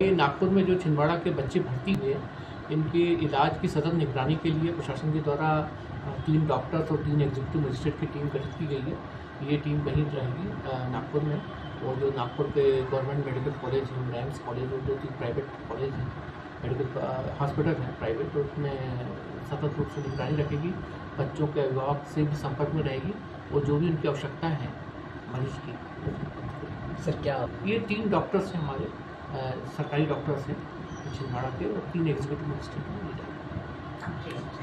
नागपुर में जो छिंदवाड़ा के बच्चे भर्ती हुए हैं, इनके इलाज की सतत निगरानी के लिए प्रशासन के द्वारा 3 डॉक्टर्स और 3 एग्जीक्यूटिव मजिस्ट्रेट की टीम गठित की गई है। ये टीम वहीं रहेगी नागपुर में, और जो नागपुर के गवर्नमेंट मेडिकल कॉलेज हैं, रैम्स कॉलेज और 2-3 प्राइवेट कॉलेज हैं, मेडिकल हॉस्पिटल हैं प्राइवेट, तो उसमें सतत रूप से निगरानी रखेगी। बच्चों के अभिभावक से भी संपर्क में रहेगी और जो भी उनकी आवश्यकता है मरीज की। सर क्या ये 3 डॉक्टर्स हैं हमारे, सरकारी डॉक्टर्स हैं छिंदवाड़ा के, और 3 एग्जीक्यूटिव मजिस्ट्रेट हैं।